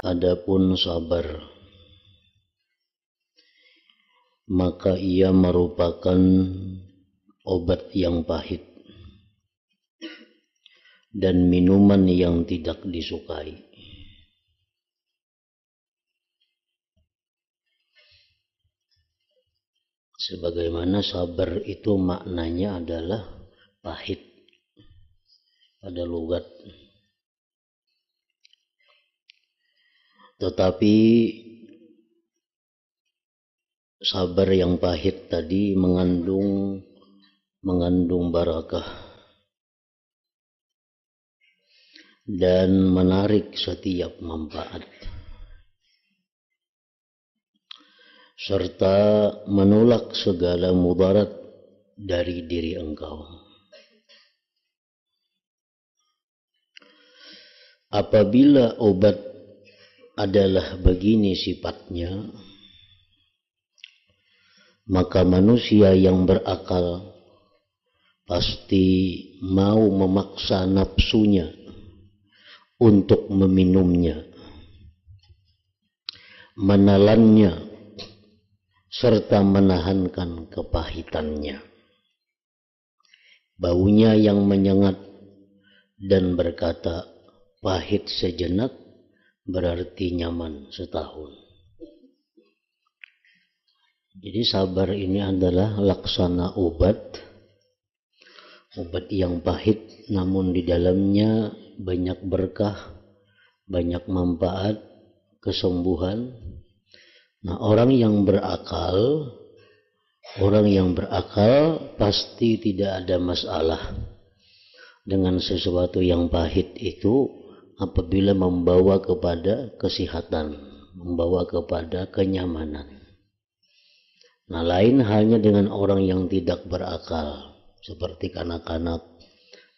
Adapun sabar, maka ia merupakan obat yang pahit dan minuman yang tidak disukai. Sebagaimana sabar itu maknanya adalah pahit pada logat. Tetapi sabar yang pahit tadi mengandung barakah dan menarik setiap manfaat, serta menolak segala mudarat dari diri engkau. Apabila obat adalah begini sifatnya, maka manusia yang berakal pasti mau memaksa nafsunya untuk meminumnya, menelannya, serta menahankan kepahitannya. Baunya yang menyengat dan berkata, pahit sejenak berarti nyaman setahun. Jadi sabar ini adalah laksana obat yang pahit, namun di dalamnya banyak berkah, banyak manfaat, kesembuhan. Nah, orang yang berakal pasti tidak ada masalah dengan sesuatu yang pahit itu apabila membawa kepada kesehatan, membawa kepada kenyamanan. Nah, lain halnya dengan orang yang tidak berakal, seperti kanak-kanak.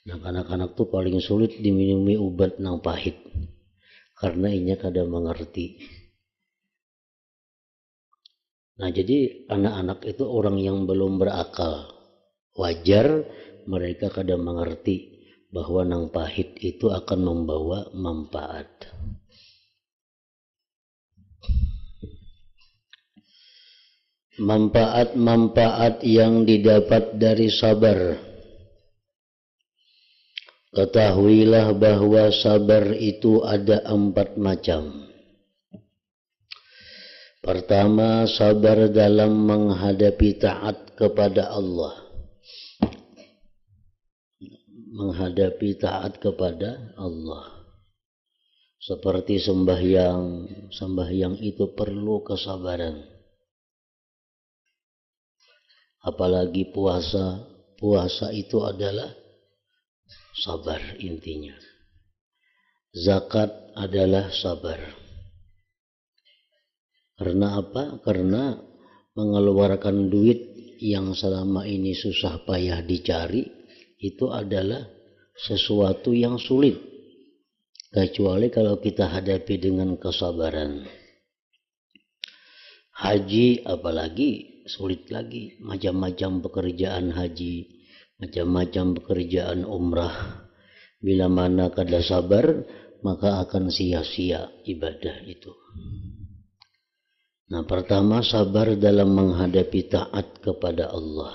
Nah, kanak-kanak tuh paling sulit diminumi obat yang pahit karena inya kada mengerti. Nah, jadi anak-anak itu orang yang belum berakal. Wajar mereka kada mengerti bahwa nang pahit itu akan membawa manfaat. Manfaat-manfaat yang didapat dari sabar. Ketahuilah bahwa sabar itu ada 4 macam. Pertama, sabar dalam menghadapi taat kepada Allah. Menghadapi taat kepada Allah. Seperti sembahyang itu perlu kesabaran. Apalagi puasa itu adalah sabar intinya. Zakat adalah sabar. Karena apa? Karena mengeluarkan duit yang selama ini susah payah dicari itu adalah sesuatu yang sulit. Kecuali kalau kita hadapi dengan kesabaran. Haji apalagi sulit lagi. Macam-macam pekerjaan haji, macam-macam pekerjaan umrah. Bila mana kada sabar, maka akan sia-sia ibadah itu. Nah, pertama sabar dalam menghadapi taat kepada Allah.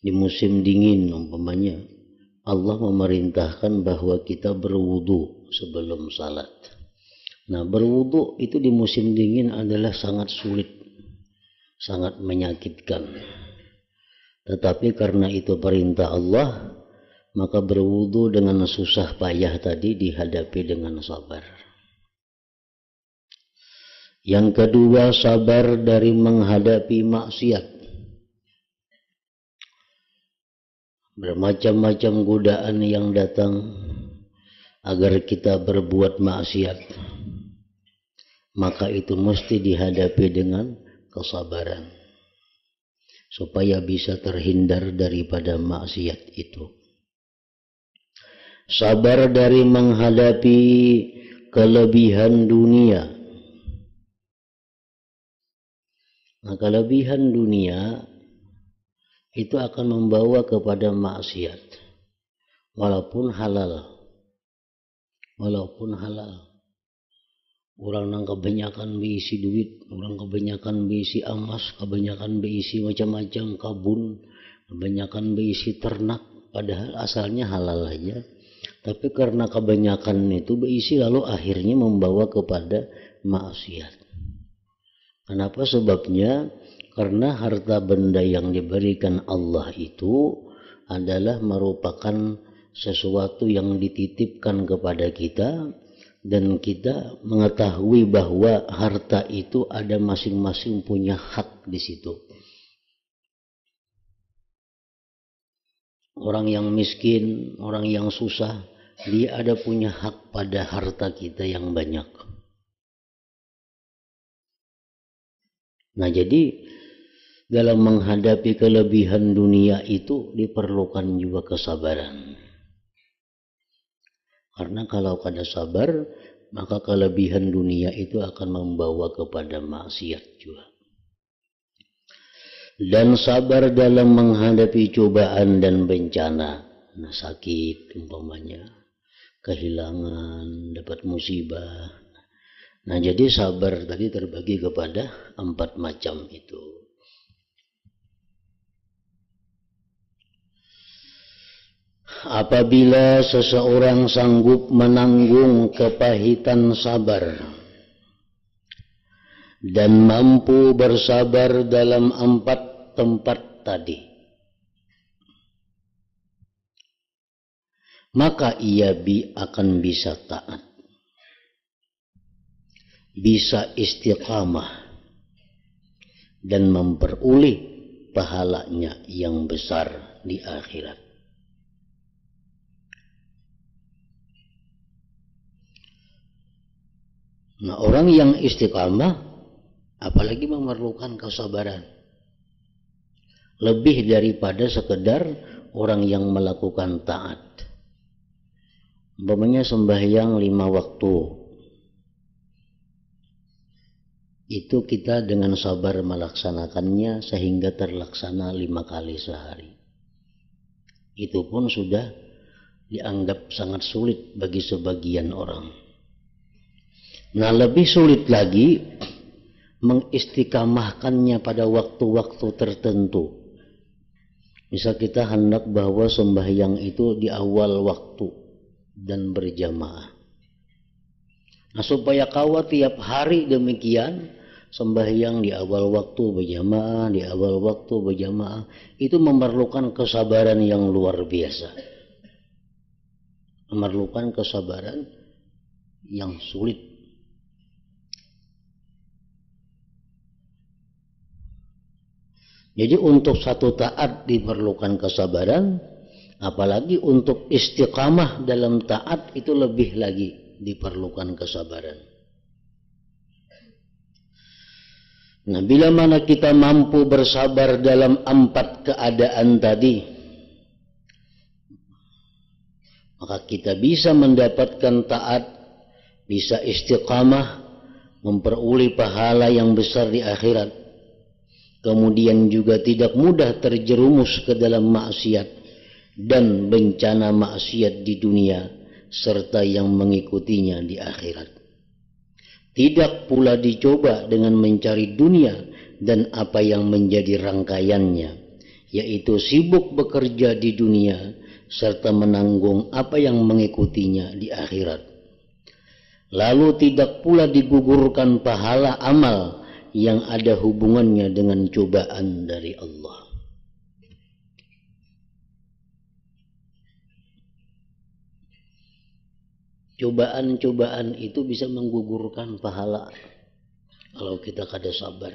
Di musim dingin umpamanya, Allah memerintahkan bahwa kita berwudu sebelum salat. Nah, berwudu itu di musim dingin adalah sangat sulit, sangat menyakitkan. Tetapi karena itu perintah Allah, maka berwudu dengan susah payah tadi dihadapi dengan sabar. Yang kedua, sabar dari menghadapi maksiat. Bermacam-macam godaan yang datang agar kita berbuat maksiat. Maka itu mesti dihadapi dengan kesabaran. Supaya bisa terhindar daripada maksiat itu. Sabar dari menghadapi kelebihan dunia. Nah, kelebihan dunia itu akan membawa kepada maksiat walaupun halal. walaupun halal. Orang nang kebanyakan berisi duit, orang kebanyakan berisi emas, kebanyakan berisi macam-macam kabun, kebanyakan berisi ternak, padahal asalnya halal aja. Tapi karena kebanyakan itu berisi lalu akhirnya membawa kepada maksiat. Kenapa sebabnya? Karena harta benda yang diberikan Allah itu adalah merupakan sesuatu yang dititipkan kepada kita, dan kita mengetahui bahwa harta itu ada masing-masing punya hak di situ. Orang yang miskin, orang yang susah, dia ada punya hak pada harta kita yang banyak. Nah, jadi dalam menghadapi kelebihan dunia itu diperlukan juga kesabaran. Karena kalau kada sabar, maka kelebihan dunia itu akan membawa kepada maksiat juga. Dan sabar dalam menghadapi cobaan dan bencana. Nah, sakit umpamanya, kehilangan, dapat musibah. Nah, jadi sabar tadi terbagi kepada 4 macam itu. Apabila seseorang sanggup menanggung kepahitan sabar dan mampu bersabar dalam 4 tempat tadi, maka ia akan bisa taat, bisa istiqamah, dan memperoleh pahalanya yang besar di akhirat. Nah, orang yang istiqamah apalagi memerlukan kesabaran. Lebih daripada sekedar orang yang melakukan taat. Umpamanya sembahyang 5 waktu. Itu kita dengan sabar melaksanakannya sehingga terlaksana 5 kali sehari. Itu pun sudah dianggap sangat sulit bagi sebagian orang. Nah, lebih sulit lagi mengistiqamahkannya pada waktu-waktu tertentu. Misal kita hendak bahwa sembahyang itu di awal waktu dan berjamaah. Nah, supaya kawat tiap hari demikian sembahyang di awal waktu berjamaah, di awal waktu berjamaah, itu memerlukan kesabaran yang luar biasa. Memerlukan kesabaran yang sulit. Jadi untuk satu taat diperlukan kesabaran, apalagi untuk istiqamah dalam taat itu lebih lagi diperlukan kesabaran. Nah, bila mana kita mampu bersabar dalam 4 keadaan tadi, maka kita bisa mendapatkan taat, bisa istiqamah, memperoleh pahala yang besar di akhirat. Kemudian juga tidak mudah terjerumus ke dalam maksiat dan bencana maksiat di dunia serta yang mengikutinya di akhirat. Tidak pula dicoba dengan mencari dunia dan apa yang menjadi rangkaiannya, yaitu sibuk bekerja di dunia serta menanggung apa yang mengikutinya di akhirat. Lalu tidak pula digugurkan pahala amal yang ada hubungannya dengan cobaan dari Allah. Cobaan-cobaan itu bisa menggugurkan pahala kalau kita kada sabar.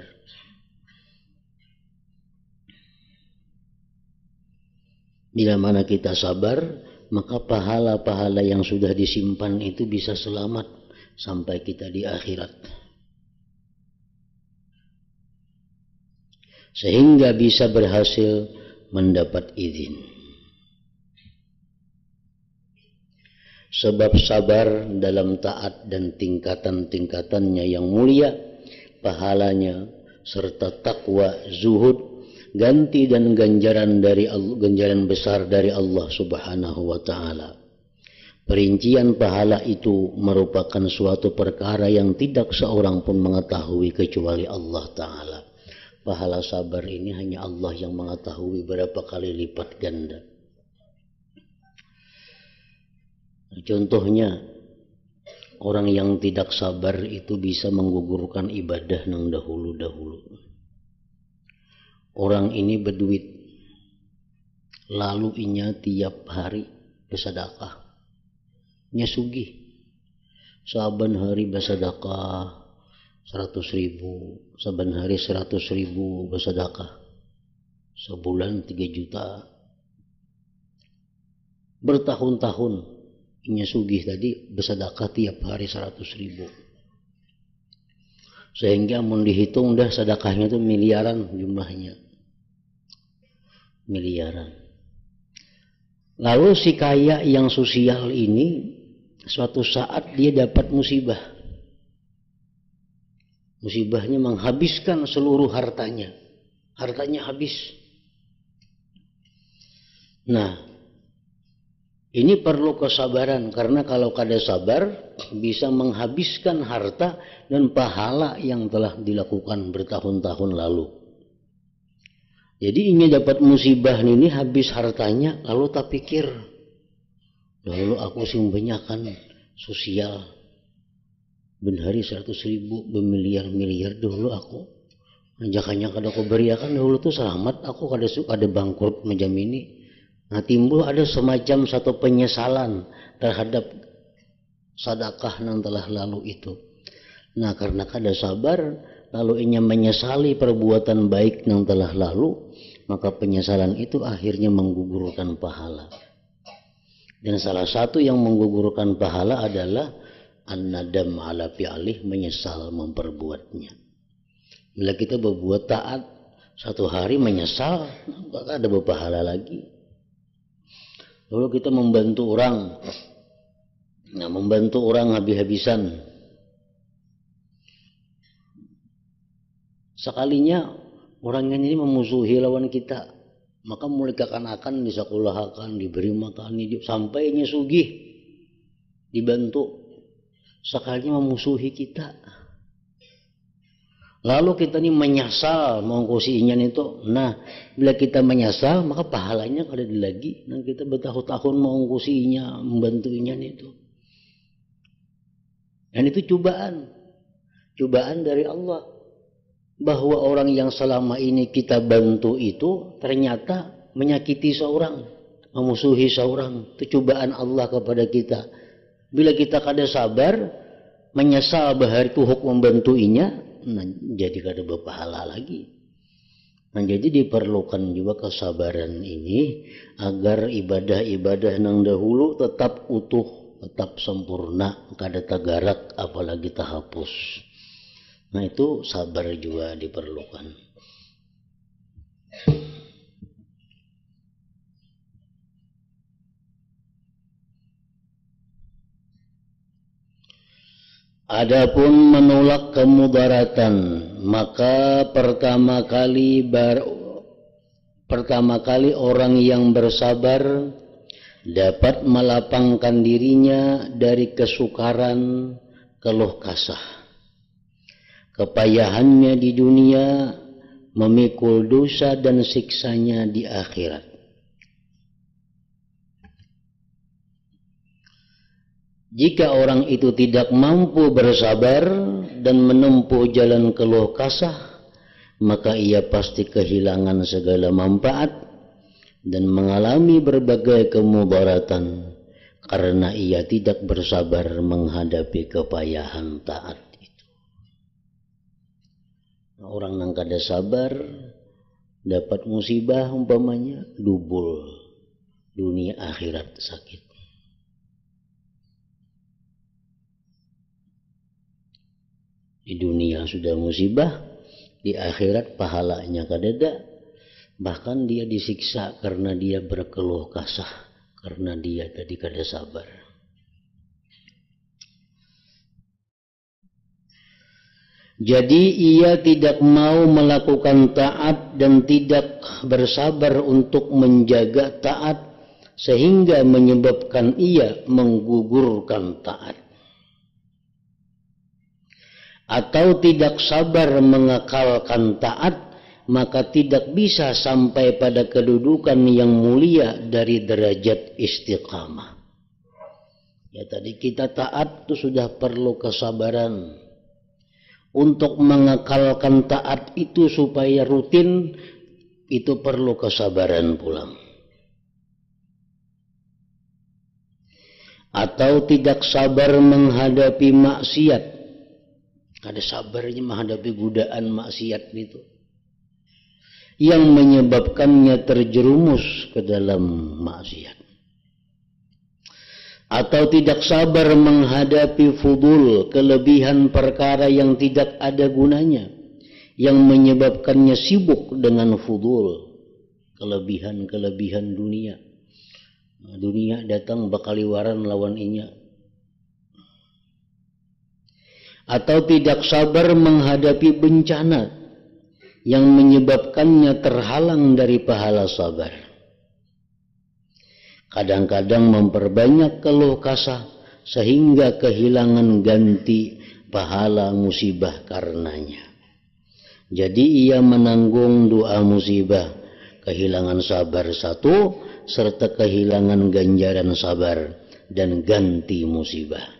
Bila mana kita sabar, maka pahala-pahala yang sudah disimpan itu bisa selamat sampai kita di akhirat. Sehingga bisa berhasil mendapat izin. Sebab sabar dalam taat dan tingkatan-tingkatannya yang mulia, pahalanya serta takwa, zuhud, ganti dan ganjaran besar dari Allah Subhanahu wa taala. Perincian pahala itu merupakan suatu perkara yang tidak seorang pun mengetahui kecuali Allah Ta'ala. Pahala sabar ini hanya Allah yang mengetahui berapa kali lipat ganda. Contohnya, orang yang tidak sabar itu bisa menggugurkan ibadah nang dahulu-dahulu. Orang ini berduit, lalu inya tiap hari bersedekah. Nya sugih, saban hari bersedekah 100.000, saban hari 100.000 bersedekah, sebulan 3 juta, bertahun-tahun nya sugih tadi bersedekah tiap hari 100.000, sehingga mau dihitung dah sedekahnya itu miliaran jumlahnya, miliaran. Lalu si kaya yang sosial ini suatu saat dia dapat musibah. Musibahnya menghabiskan seluruh hartanya. Hartanya habis. Nah, ini perlu kesabaran, karena kalau kada sabar bisa menghabiskan harta dan pahala yang telah dilakukan bertahun-tahun lalu. Jadi ini dapat musibah ini habis hartanya, lalu tak pikir, dahulu aku sing banyakan sosial, ben hari 100.000, bermiliar-miliar dahulu aku. Jangannya kada aku beriakan dahulu tuh selamat, aku kada bangkrut macam ini. Nah, timbul ada semacam satu penyesalan terhadap sedekah yang telah lalu itu. Nah, karena kada sabar, lalu inya menyesali perbuatan baik yang telah lalu, maka penyesalan itu akhirnya menggugurkan pahala. Dan salah satu yang menggugurkan pahala adalah an-nadam ala fi'alih, menyesal memperbuatnya. Bila kita berbuat taat, satu hari menyesal, maka ada berpahala lagi. Lalu kita membantu orang, nah membantu orang habis-habisan. Sekalinya orang ini memusuhi lawan kita, maka mulai akan disekolahkan, diberi makan, sampainya sugih, dibantu. Sekalinya memusuhi kita. Lalu kita ini menyesal mengkusinya itu. Nah, bila kita menyesal, maka pahalanya kada lagi. Nah, kita bertahun-tahun mengkusinya, membantunya itu. Dan itu cobaan dari Allah. Bahwa orang yang selama ini kita bantu itu ternyata menyakiti seorang, memusuhi seorang. Itu cobaan Allah kepada kita. Bila kita kada sabar, menyesal bahar tuhuk membantuinya, nah, jadi kada berpahala lagi. Nah, jadi diperlukan juga kesabaran ini agar ibadah-ibadah yang dahulu tetap utuh, tetap sempurna, kada tagarak apalagi terhapus. Nah, itu sabar juga diperlukan. Adapun menolak kemudaratan, maka pertama kali orang yang bersabar dapat melapangkan dirinya dari kesukaran, keluh kasah. Kepayahannya di dunia, memikul dosa dan siksanya di akhirat. Jika orang itu tidak mampu bersabar dan menempuh jalan keluh kasah, maka ia pasti kehilangan segala manfaat dan mengalami berbagai kemudaratan karena ia tidak bersabar menghadapi kepayahan taat. Orang yang kada sabar dapat musibah umpamanya dubul, dunia akhirat sakit. Di dunia sudah musibah, di akhirat pahalanya kada ada, bahkan dia disiksa karena dia berkeluh kasah, karena dia tadi kada sabar. Jadi ia tidak mau melakukan taat dan tidak bersabar untuk menjaga taat sehingga menyebabkan ia menggugurkan taat, atau tidak sabar mengekalkan taat, maka tidak bisa sampai pada kedudukan yang mulia dari derajat istiqamah. Ya, tadi kita taat itu sudah perlu kesabaran. Untuk mengekalkan taat itu supaya rutin, itu perlu kesabaran pula. Atau tidak sabar menghadapi maksiat. Ada sabarnya menghadapi godaan maksiat itu, yang menyebabkannya terjerumus ke dalam maksiat. Atau tidak sabar menghadapi fudul, kelebihan perkara yang tidak ada gunanya, yang menyebabkannya sibuk dengan fudul, kelebihan-kelebihan dunia. Dunia datang bakaliwaran lawan inya. Atau tidak sabar menghadapi bencana, yang menyebabkannya terhalang dari pahala sabar. Kadang-kadang memperbanyak keluh kesah sehingga kehilangan ganti pahala musibah karenanya. Jadi ia menanggung dua musibah, kehilangan sabar satu, serta kehilangan ganjaran sabar dan ganti musibah.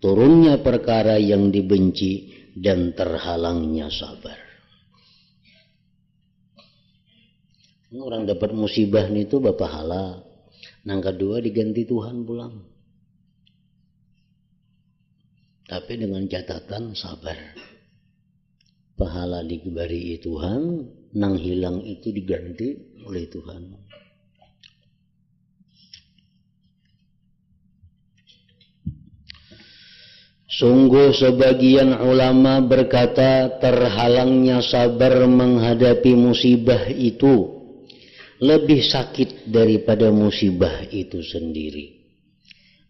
Turunnya perkara yang dibenci dan terhalangnya sabar. Orang dapat musibah itu berpahala. Yang kedua diganti Tuhan pulang. Tapi dengan catatan sabar. Pahala diberi Tuhan, nang hilang itu diganti oleh Tuhan. Sungguh sebagian ulama berkata terhalangnya sabar menghadapi musibah itu lebih sakit daripada musibah itu sendiri.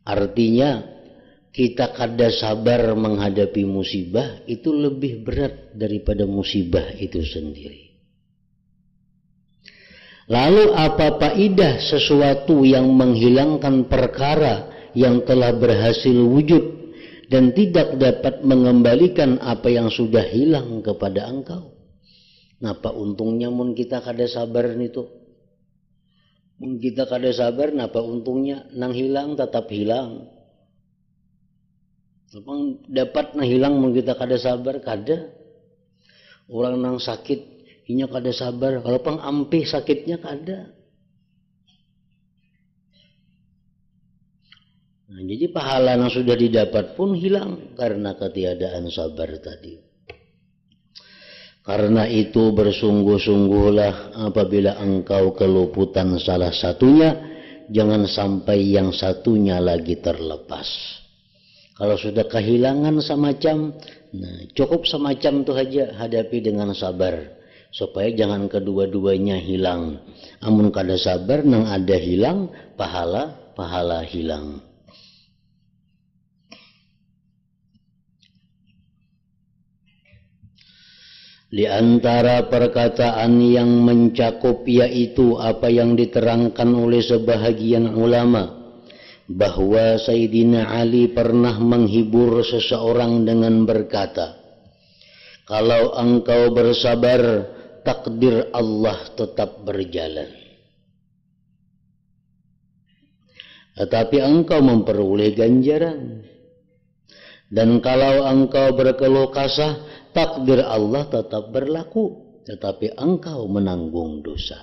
Artinya kita kada sabar menghadapi musibah itu lebih berat daripada musibah itu sendiri. Lalu apa faedah sesuatu yang menghilangkan perkara yang telah berhasil wujud dan tidak dapat mengembalikan apa yang sudah hilang kepada engkau? Napa untungnya mun kita kada sabar itu? Mun kita kada sabar, napa untungnya? Nang hilang tetap hilang. Lapang dapat nang hilang mun kita kada sabar, kada. Orang nang sakit, inya kada sabar. Kalau pang ampih sakitnya kada. Nah, jadi pahala yang sudah didapat pun hilang karena ketiadaan sabar tadi. Karena itu bersungguh-sungguhlah apabila engkau keluputan salah satunya, jangan sampai yang satunya lagi terlepas. Kalau sudah kehilangan semacam, nah cukup semacam itu aja, hadapi dengan sabar. Supaya jangan kedua-duanya hilang. Amun kada sabar, nang ada hilang, pahala hilang. Di antara perkataan yang mencakup yaitu apa yang diterangkan oleh sebahagian ulama, bahwa Sayyidina Ali pernah menghibur seseorang dengan berkata, kalau engkau bersabar, takdir Allah tetap berjalan. Tetapi engkau memperoleh ganjaran. Dan kalau engkau berkeluh kesah, takdir Allah tetap berlaku, tetapi engkau menanggung dosa.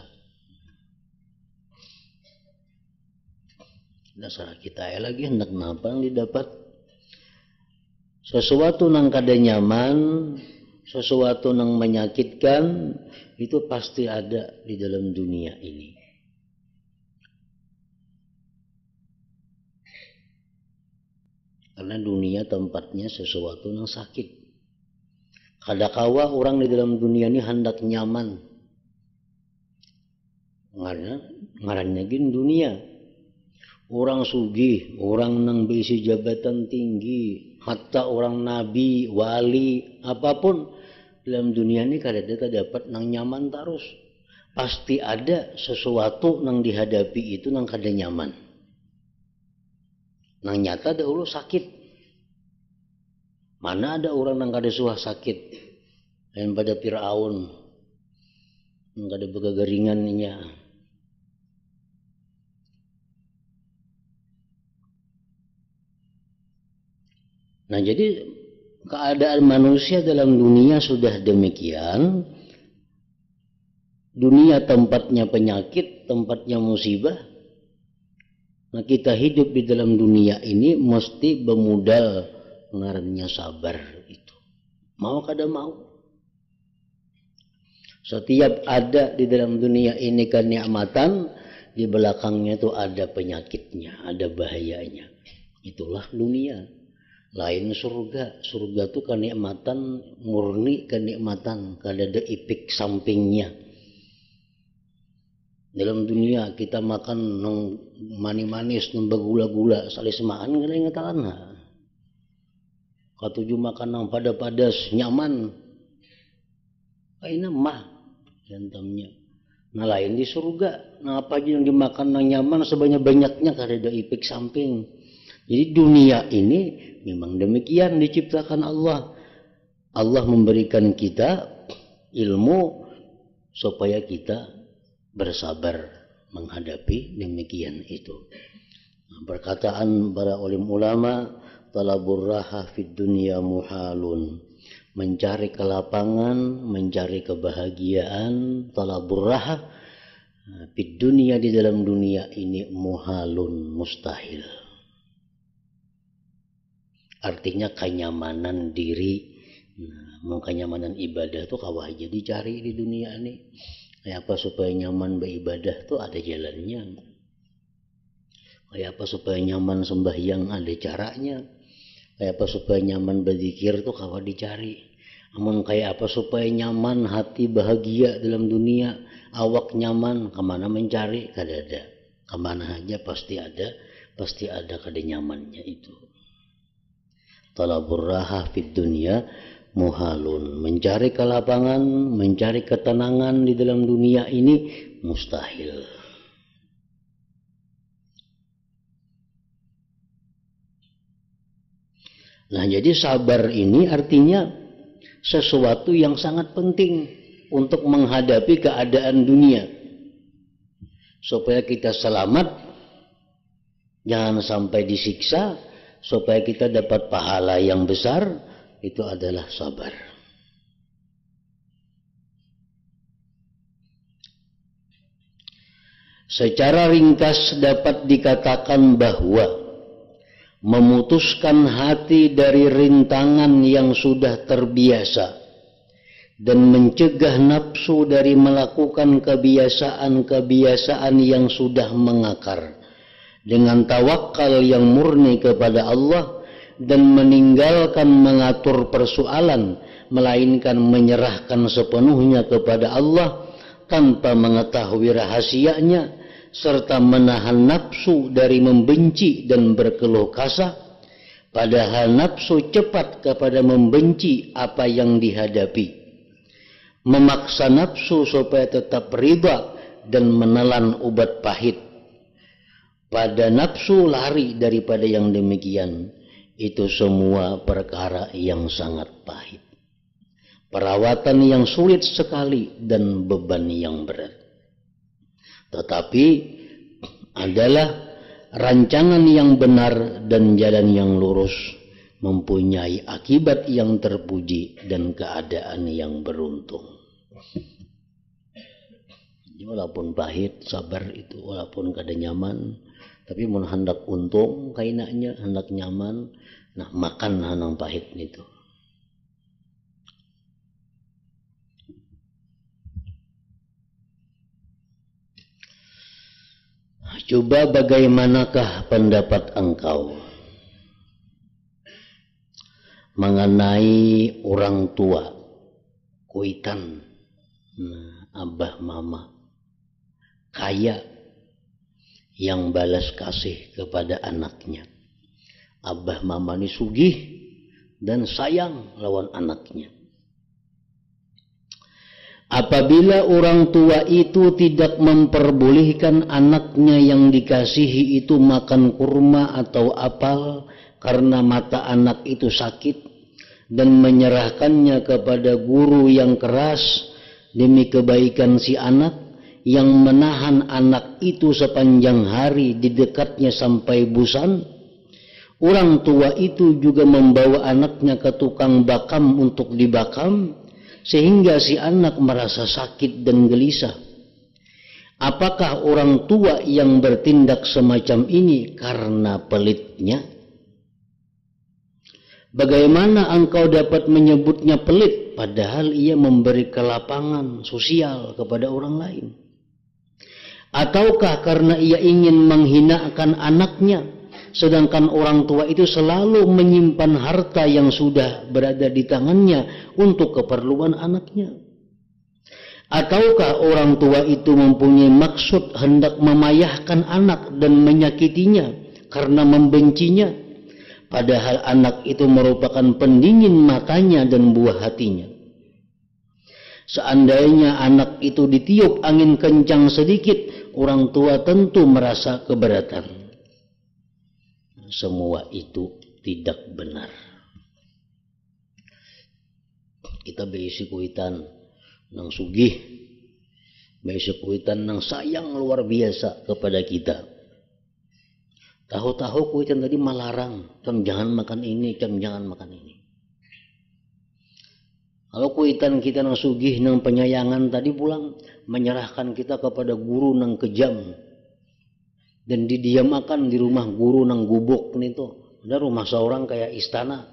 Dasar kita lagi hendak napa yang didapat? Sesuatu nang kada nyaman, sesuatu nang menyakitkan, itu pasti ada di dalam dunia ini. Karena dunia tempatnya sesuatu yang sakit. Kadakawa orang di dalam dunia ini hendak nyaman. Ngarannya gini dunia. Orang sugih, orang nang berisi jabatan tinggi, hatta orang nabi, wali, apapun dalam dunia ini kada dapat nang nyaman terus. pasti ada sesuatu nang dihadapi itu nang kada nyaman. Nang nyata dahulu sakit. Mana ada orang nang kada suah sakit? Lain pada Firaun. Nang kada begagaringannya. Nah, jadi keadaan manusia dalam dunia sudah demikian. Dunia tempatnya penyakit, tempatnya musibah. Nah, kita hidup di dalam dunia ini mesti bermodal ngarannya sabar itu. Mau kada mau. Setiap ada di dalam dunia ini kenikmatan, di belakangnya itu ada penyakitnya, ada bahayanya. Itulah dunia. Lain surga. Surga itu kenikmatan murni, kenikmatan, kada ada ipik sampingnya. Dalam dunia kita makan nang manis-manis, nang bergula-gula, salih semaan kada ingatan. Katuju makan nang pada-padas, nyaman. Kaina mah jantamnya. Nah, lain di surga. Nah, apa aja yang dimakan nang nyaman sebanyak-banyaknya kada ada ipik samping. Jadi dunia ini memang demikian diciptakan Allah. Allah memberikan kita ilmu supaya kita bersabar menghadapi demikian itu. Perkataan para ulama, talabur raha fid dunya muhalun. Mencari kelapangan, mencari kebahagiaan, talabur raha fid dunya, di dalam dunia ini muhalun, mustahil. Artinya kenyamanan diri. Nah, kenyamanan ibadah itu kawah aja dicari di dunia ini. Kayak apa supaya nyaman beribadah tuh ada jalannya. Kayak apa supaya nyaman sembahyang ada caranya. Kayak apa supaya nyaman berzikir tuh kawah dicari. Namun kayak apa supaya nyaman hati bahagia dalam dunia, awak nyaman, kemana mencari? Kada ada. Kemana aja pasti ada kada nyamannya itu. Talabur raha fid dunya muhalun. Mencari kelapangan, mencari ketenangan di dalam dunia ini mustahil. Nah, jadi sabar ini artinya sesuatu yang sangat penting untuk menghadapi keadaan dunia. Supaya kita selamat, jangan sampai disiksa, supaya kita dapat pahala yang besar, itu adalah sabar. Secara ringkas dapat dikatakan bahwa memutuskan hati dari rintangan yang sudah terbiasa dan mencegah nafsu dari melakukan kebiasaan-kebiasaan yang sudah mengakar dengan tawakal yang murni kepada Allah dan meninggalkan mengatur persoalan, melainkan menyerahkan sepenuhnya kepada Allah tanpa mengetahui rahasianya, serta menahan nafsu dari membenci dan berkeluh kesah, padahal nafsu cepat kepada membenci apa yang dihadapi, memaksa nafsu supaya tetap riba dan menelan obat pahit. Pada nafsu lari daripada yang demikian, itu semua perkara yang sangat pahit, perawatan yang sulit sekali dan beban yang berat. Tetapi adalah rancangan yang benar dan jalan yang lurus, mempunyai akibat yang terpuji dan keadaan yang beruntung. Walaupun pahit, sabar itu walaupun kada nyaman, tapi mun hendak untung kainanya, hendak nyaman, nah makan hanang pahit itu. Coba bagaimanakah pendapat engkau mengenai orang tua, kuitan, abah mama, kaya yang balas kasih kepada anaknya. Abah mama ini sugih dan sayang lawan anaknya. Apabila orang tua itu tidak memperbolehkan anaknya yang dikasihi itu makan kurma atau apel karena mata anak itu sakit, dan menyerahkannya kepada guru yang keras demi kebaikan si anak, yang menahan anak itu sepanjang hari di dekatnya sampai bosan, orang tua itu juga membawa anaknya ke tukang bakam untuk dibakam, sehingga si anak merasa sakit dan gelisah. Apakah orang tua yang bertindak semacam ini karena pelitnya? Bagaimana engkau dapat menyebutnya pelit, padahal ia memberi kelapangan sosial kepada orang lain? Ataukah karena ia ingin menghinakan anaknya, sedangkan orang tua itu selalu menyimpan harta yang sudah berada di tangannya untuk keperluan anaknya? Ataukah orang tua itu mempunyai maksud hendak memayahkan anak dan menyakitinya karena membencinya, padahal anak itu merupakan pendingin matanya dan buah hatinya? Seandainya anak itu ditiup angin kencang sedikit, orang tua tentu merasa keberatan. Semua itu tidak benar. Kita besi kuitan nang sugih, besi kuitan nang sayang luar biasa kepada kita. Tahu-tahu kuitan tadi melarang, kamu jangan makan ini, kamu jangan makan ini. Kalau kuitan kita nang sugih nang penyayangan tadi pulang menyerahkan kita kepada guru nang kejam, dan didiamakan di rumah guru nang gubuk itu. Ada rumah seorang kayak istana.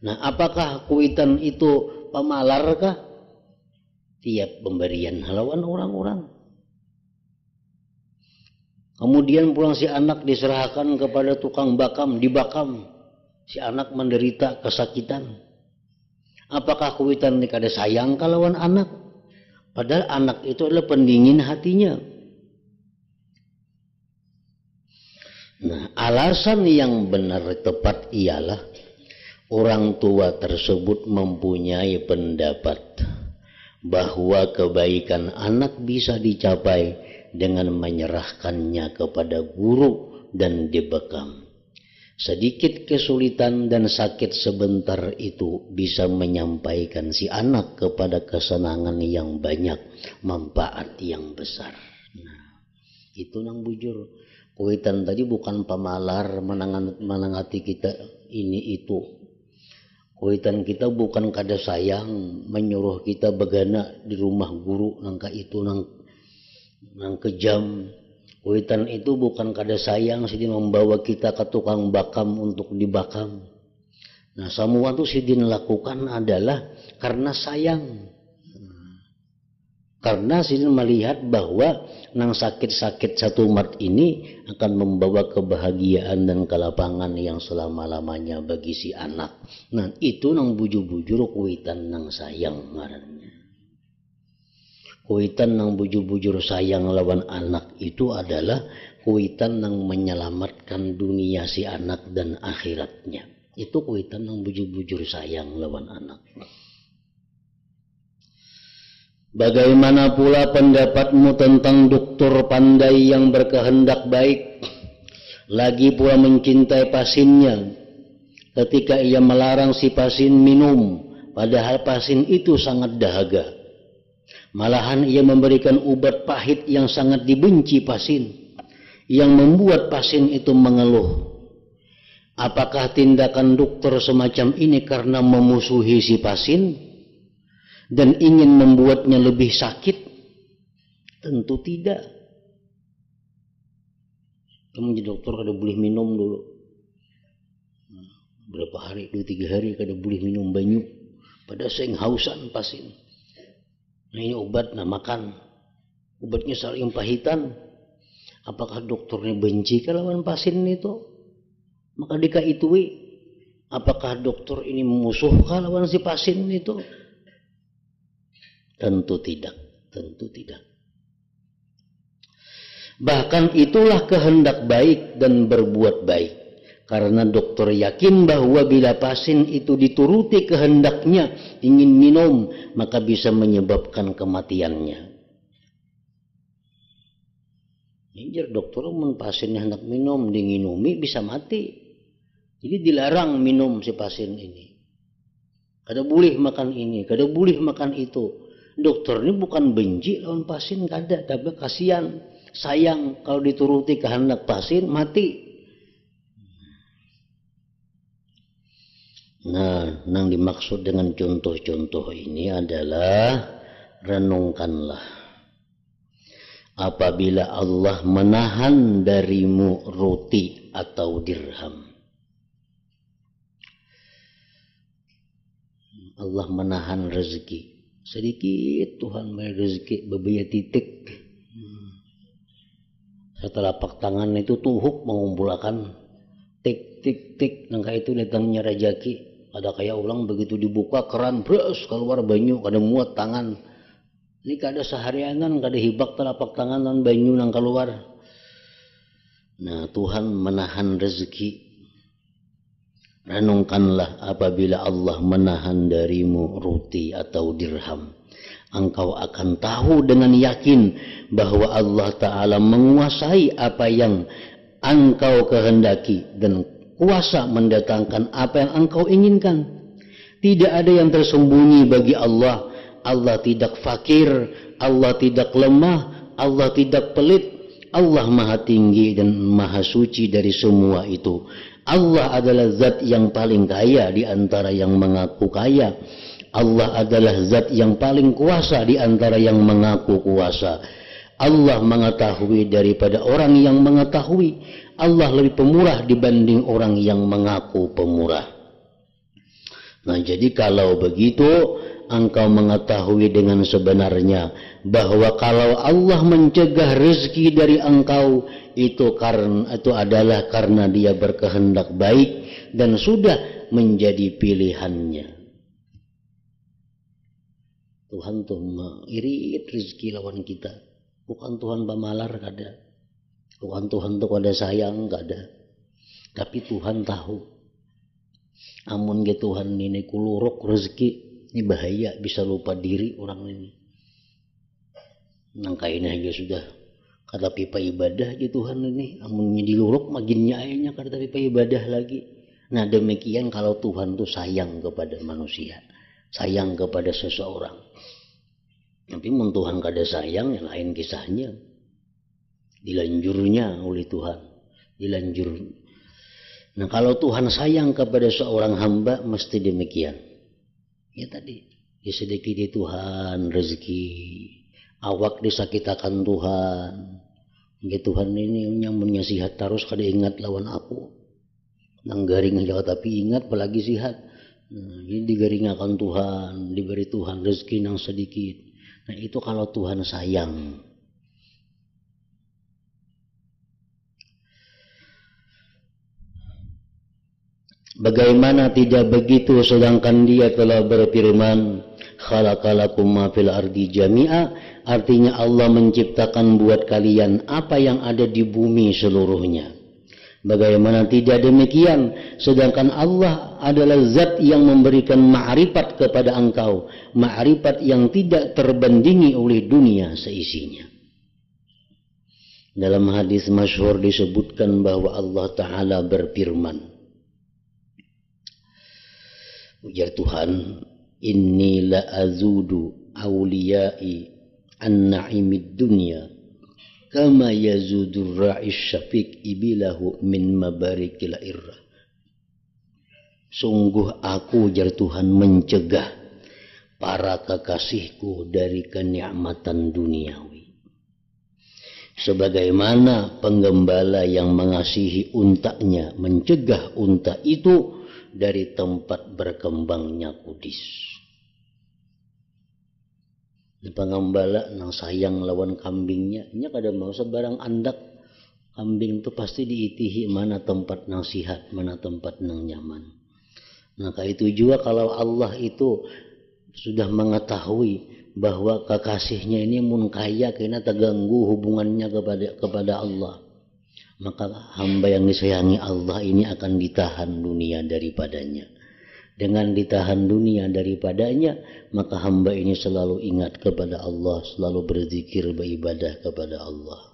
Nah, apakah kuitan itu pemalarkah? Tiap pemberian halawan orang-orang. Kemudian pulang si anak diserahkan kepada tukang bakam, dibakam. Si anak menderita kesakitan. Apakah kuitan ini kada sayang kalawan anak? Padahal anak itu adalah pendingin hatinya. Nah, alasan yang benar tepat ialah orang tua tersebut mempunyai pendapat bahwa kebaikan anak bisa dicapai dengan menyerahkannya kepada guru dan dibekam. Sedikit kesulitan dan sakit sebentar itu bisa menyampaikan si anak kepada kesenangan yang banyak, manfaat yang besar. Nah, itu nang bujur. Kuitan tadi bukan pemalar menangati kita ini itu. Kuitan kita bukan kada sayang menyuruh kita begana di rumah guru nangka itu nang kejam. Kuitan itu bukan kada sayang sidin membawa kita ke tukang bakam untuk dibakam. Nah, semua itu sidin lakukan adalah karena sayang. Karena sidin melihat bahwa nang sakit-sakit satu mat ini akan membawa kebahagiaan dan kelapangan yang selama-lamanya bagi si anak. Nah, itu nang bujur-bujur kuitan nang sayang ngarannya. Kuitan nang bujur-bujur sayang lawan anak itu adalah kuitan nang menyelamatkan dunia si anak dan akhiratnya. Itu kuitan nang bujur-bujur sayang lawan anak. Bagaimana pula pendapatmu tentang dokter pandai yang berkehendak baik, lagi pula mencintai pasiennya, ketika ia melarang si pasien minum, padahal pasien itu sangat dahaga. Malahan ia memberikan obat pahit yang sangat dibenci pasien, yang membuat pasien itu mengeluh. Apakah tindakan dokter semacam ini karena memusuhi si pasien dan ingin membuatnya lebih sakit? Tentu tidak. Kamu jadi dokter kada boleh minum dulu. Berapa hari, 2-3 hari kada boleh minum banyu. Pada sing hausan pasien. Nah, ini obat, nah makan. Obatnya saling pahitan. Apakah dokternya benci lawan pasien itu? Maka dikaitui. Apakah dokter ini memusuhkan lawan si pasien itu? Tentu tidak, tentu tidak. Bahkan itulah kehendak baik dan berbuat baik. Karena dokter yakin bahwa bila pasien itu dituruti kehendaknya ingin minum, maka bisa menyebabkan kematiannya. Ini dokter pasien hendak minum, dinginumi bisa mati. Jadi dilarang minum si pasien ini. Kada boleh makan ini, kada boleh makan itu. Dokter ini bukan benci lawan pasien, kada, tapi kasihan, sayang kalau dituruti kehendak pasien mati. Nah, yang dimaksud dengan contoh-contoh ini adalah renungkanlah. Apabila Allah menahan darimu roti atau dirham. Allah menahan rezeki. Sedikit Tuhan beri rezeki beberapa titik. Setelah telapak tangan itu tuhuk mengumpulkan tik tik tik, nangka itu datangnya rezeki. Ada kayak ulang begitu dibuka keran bros keluar banyu, kada muat tangan. Ini kada seharianan kada hibak telapak tangan dan banyu nang keluar. Nah, Tuhan menahan rezeki. Renungkanlah apabila Allah menahan darimu roti atau dirham. Engkau akan tahu dengan yakin bahwa Allah Ta'ala menguasai apa yang engkau kehendaki dan kuasa mendatangkan apa yang engkau inginkan. Tidak ada yang tersembunyi bagi Allah. Allah tidak fakir, Allah tidak lemah, Allah tidak pelit. Allah maha tinggi dan maha suci dari semua itu. Allah adalah zat yang paling kaya di antara yang mengaku kaya. Allah adalah zat yang paling kuasa di antara yang mengaku kuasa. Allah mengetahui daripada orang yang mengetahui. Allah lebih pemurah dibanding orang yang mengaku pemurah. Nah, jadi kalau begitu engkau mengetahui dengan sebenarnya bahwa kalau Allah mencegah rezeki dari engkau itu adalah karena Dia berkehendak baik dan sudah menjadi pilihannya. Tuhan tuh irit rezeki lawan kita. Bukan Tuhan pamalar kada. Bukan Tuhan tuh kada sayang kada. Tapi Tuhan tahu. Amun ge Tuhan ini kuluruk rezeki, ini bahaya, bisa lupa diri orang ini. Nangkainnya aja sudah kata pipa ibadah aja Tuhan ini. Amun diluruk makinnya ayahnya kata pipa ibadah lagi. Nah, demikian kalau Tuhan tuh sayang kepada manusia, sayang kepada seseorang. Tapi mun Tuhan kada sayang, yang lain kisahnya. Dilanjurnya oleh Tuhan, dilanjur. Nah, kalau Tuhan sayang kepada seorang hamba mesti demikian. Ya tadi, disedekiti Tuhan rezeki, awak disakitakan Tuhan. Ya Tuhan ini yang menyasihat terus kada ingat lawan aku. Nang garing aja tapi ingat apalagi sihat. Nah, ini digaringakan Tuhan, diberi Tuhan rezeki yang sedikit. Nah, itu kalau Tuhan sayang. Bagaimana tidak begitu sedangkan Dia telah berfirman khalaqalakum ma fil ardi jami'a, artinya Allah menciptakan buat kalian apa yang ada di bumi seluruhnya. Bagaimana tidak demikian sedangkan Allah adalah zat yang memberikan ma'rifat kepada engkau, ma'rifat yang tidak terbandingi oleh dunia seisinya. Dalam hadis masyhur disebutkan bahwa Allah Ta'ala berfirman, ujar Tuhan, inni la azudu awliyai an-na'imid dunya kama yazudur ra'ish syafiq ibilahu min mabarikil irra. Sungguh aku, ujar Tuhan, mencegah para kekasihku dari kenikmatan duniawi. Sebagaimana penggembala yang mengasihi untanya mencegah unta itu dari tempat berkembangnya kudis. Pengembala nang sayang lawan kambingnya, nya kada mau sebarang andak. Kambing itu pasti diitihi mana tempat nang sihat, mana tempat nang nyaman. Maka itu juga kalau Allah itu sudah mengetahui bahwa kekasihnya ini mun kaya kena terganggu hubungannya kepada Allah. maka hamba yang disayangi Allah ini akan ditahan dunia daripadanya. Dengan ditahan dunia daripadanya, maka hamba ini selalu ingat kepada Allah, selalu berzikir, beribadah kepada Allah.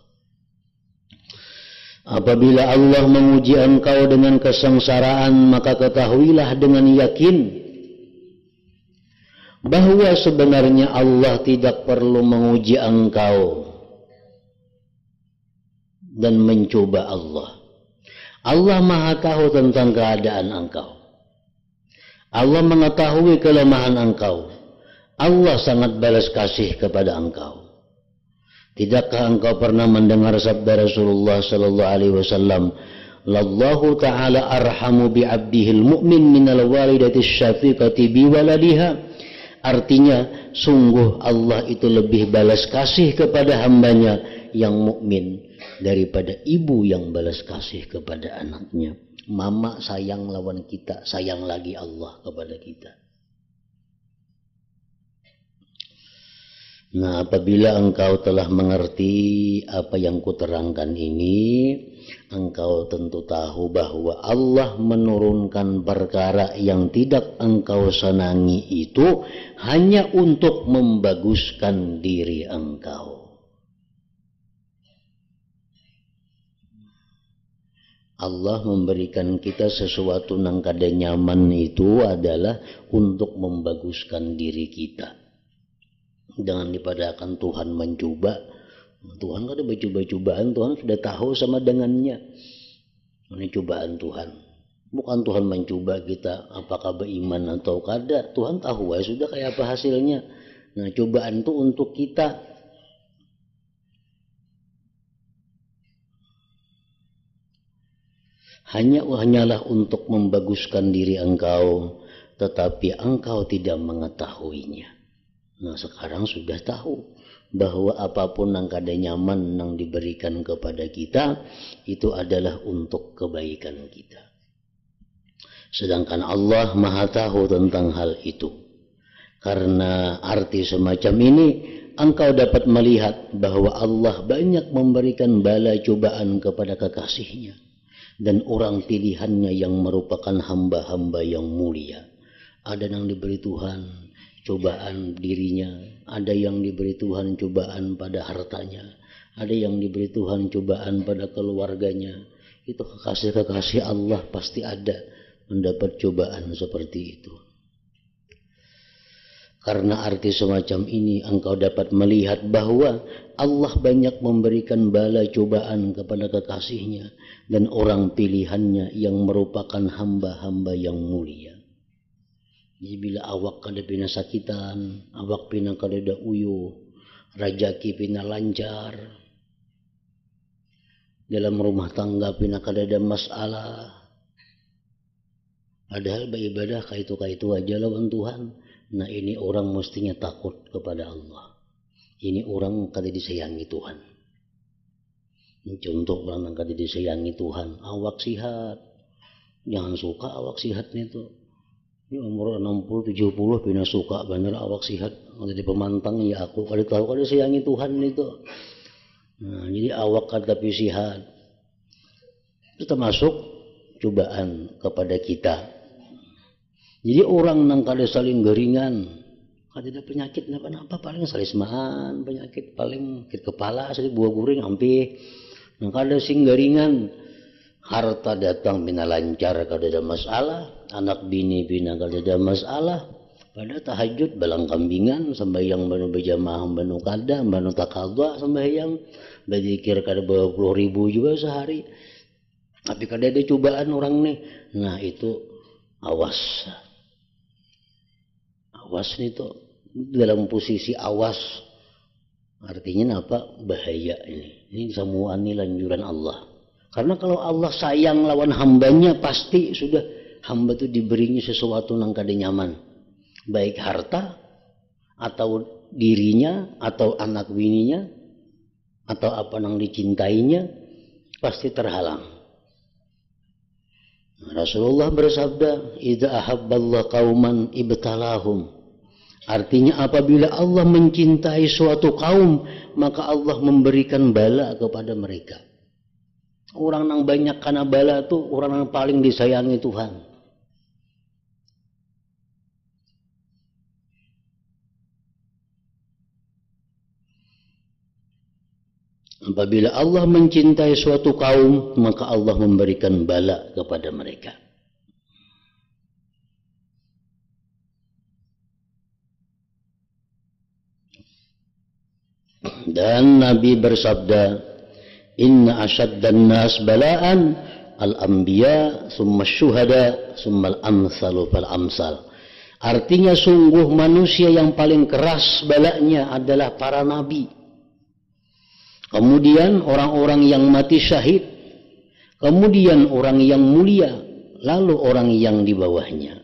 Apabila Allah menguji engkau dengan kesengsaraan, maka ketahuilah dengan yakin bahwa sebenarnya Allah tidak perlu menguji engkau dan mencoba Allah. Allah Maha tahu tentang keadaan engkau. Allah mengetahui kelemahan engkau. Allah sangat balas kasih kepada engkau. Tidakkah engkau pernah mendengar sabda Rasulullah sallallahu alaihi wasallam, "Lallahu ta'ala arhamu bi 'abdihil mu'min minal walidati syafiqati bi waladiha." Artinya, sungguh Allah itu lebih balas kasih kepada hambanya yang mukmin daripada ibu yang balas kasih kepada anaknya. Mama sayang lawan kita, sayang lagi Allah kepada kita. Nah, apabila engkau telah mengerti apa yang kuterangkan ini, engkau tentu tahu bahwa Allah menurunkan perkara yang tidak engkau senangi itu hanya untuk membaguskan diri engkau. Allah memberikan kita sesuatu yang kada nyaman itu adalah untuk membaguskan diri kita. Jangan dipadahkan Tuhan mencoba. Tuhan kada bercoba-cobaan, Tuhan sudah tahu sama dengannya. Ini cobaan Tuhan. Bukan Tuhan mencoba kita apakah beriman atau kada. Tuhan tahu ya sudah kayak apa hasilnya. Nah, cobaan itu untuk kita. Hanyalah untuk membaguskan diri engkau, tetapi engkau tidak mengetahuinya. Nah, sekarang sudah tahu bahwa apapun yang kada nyaman yang diberikan kepada kita itu adalah untuk kebaikan kita. Sedangkan Allah Maha tahu tentang hal itu. Karena arti semacam ini, engkau dapat melihat bahwa Allah banyak memberikan bala cobaan kepada kekasihnya dan orang pilihannya yang merupakan hamba-hamba yang mulia. Ada yang diberi Tuhan cobaan dirinya, ada yang diberi Tuhan cobaan pada hartanya, ada yang diberi Tuhan cobaan pada keluarganya. Itu kekasih-kekasih Allah pasti ada mendapat cobaan seperti itu. Karena arti semacam ini, engkau dapat melihat bahwa Allah banyak memberikan bala cobaan kepada kekasihnya dan orang pilihannya yang merupakan hamba-hamba yang mulia. Jadi bila awak kada pina sakitan, awak pina kada da uyu, rajaki pina lancar, dalam rumah tangga pina kada ada masalah, padahal beribadah kaitu aja lawan Tuhan. Nah, ini orang mestinya takut kepada Allah. Ini orang kada disayangi Tuhan. Contoh orang yang kada disayangi Tuhan, awak sihat. Jangan suka awak sihat itu. Ini umur 60-70 pina suka bener awak sihat. Jadi pemantang ya aku kada tahu kada disayangi Tuhan itu. Nah, jadi awak kada tapi sihat. Itu termasuk cobaan kepada kita. Jadi orang yang kada saling geringan, kada ada penyakit apa paling salismaan, penyakit paling sakit kepala, sakit buah guring hampir. Yang kada sing geringan, harta datang bina lancar kada ada masalah, anak bini bina kada ada masalah. Pada tahajud balang kambingan, sembahyang banu berjamaah banu kada, banu takadha sembahyang, berzikir kada 20.000 juga sehari. Tapi kada ada cobaan orang nih. Nah, itu awas. Awas itu dalam posisi awas, artinya apa? Bahaya ini. Ini semua ini lanjuran Allah. Karena kalau Allah sayang lawan hambanya, pasti sudah hamba itu diberinya sesuatu yang kada nyaman, baik harta atau dirinya atau anak bininya atau apa yang dicintainya pasti terhalang. Rasulullah bersabda, "Idza ahabballahu qauman ibtalahum." Artinya apabila Allah mencintai suatu kaum, maka Allah memberikan bala kepada mereka. Orang yang banyak karena bala itu orang yang paling disayangi Tuhan. Apabila Allah mencintai suatu kaum, maka Allah memberikan bala kepada mereka. Dan Nabi bersabda, inna asyaddan nas bala'an al-anbiya summa syuhada summa al-amsalu fal-amsal. Artinya sungguh manusia yang paling keras balanya adalah para nabi. Kemudian orang-orang yang mati syahid. Kemudian orang yang mulia. Lalu orang yang di bawahnya.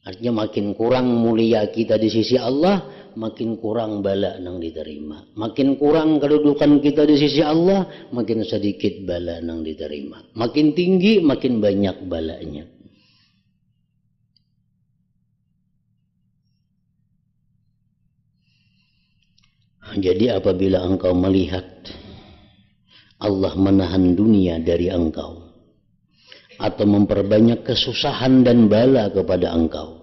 Artinya makin kurang mulia kita di sisi Allah, makin kurang bala nang diterima. Makin kurang kedudukan kita di sisi Allah, makin sedikit bala nang diterima. Makin tinggi, makin banyak balanya. Jadi apabila engkau melihat Allah menahan dunia dari engkau, atau memperbanyak kesusahan dan bala kepada engkau,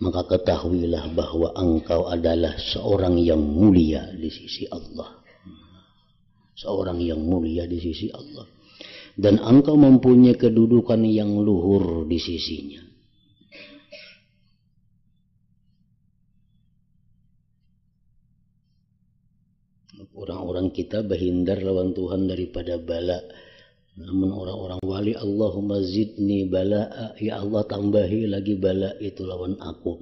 maka ketahuilah bahwa engkau adalah seorang yang mulia di sisi Allah. Seorang yang mulia di sisi Allah. Dan engkau mempunyai kedudukan yang luhur di sisinya. Orang-orang kita berhindar lawan Tuhan daripada bala. Namun orang-orang wali, Allahumma zidni bala'a, ya Allah tambahi lagi bala itu lawan aku.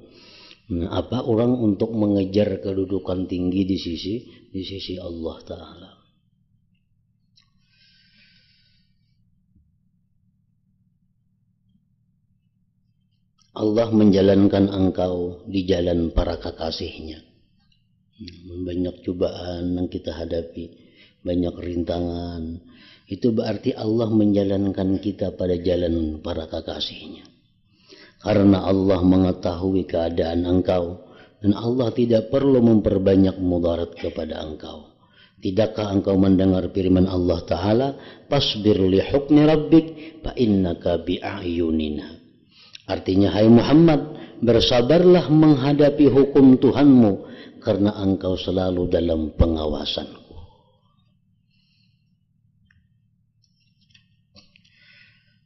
Nah, apa orang untuk mengejar kedudukan tinggi di sisi Allah Ta'ala. Allah menjalankan engkau di jalan para kekasihnya. Banyak cobaan yang kita hadapi, banyak rintangan. Itu berarti Allah menjalankan kita pada jalan para kekasihnya. Karena Allah mengetahui keadaan engkau, dan Allah tidak perlu memperbanyak mudarat kepada engkau. Tidakkah engkau mendengar firman Allah Ta'ala, Fasbir li hukmi rabbik, fa innaka bi'ayunina. Artinya, hai Muhammad, bersabarlah menghadapi hukum Tuhanmu, karena engkau selalu dalam pengawasanku.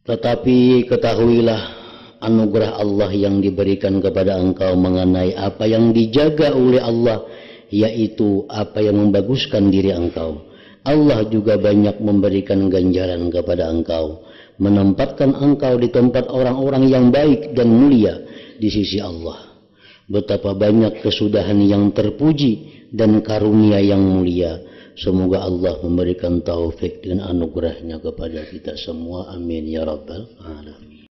Tetapi ketahuilah anugerah Allah yang diberikan kepada engkau mengenai apa yang dijaga oleh Allah, yaitu apa yang membaguskan diri engkau. Allah juga banyak memberikan ganjaran kepada engkau, menempatkan engkau di tempat orang-orang yang baik dan mulia di sisi Allah. Betapa banyak kesudahan yang terpuji dan karunia yang mulia. Semoga Allah memberikan taufik dan anugerahnya kepada kita semua. Amin ya rabbal alamin.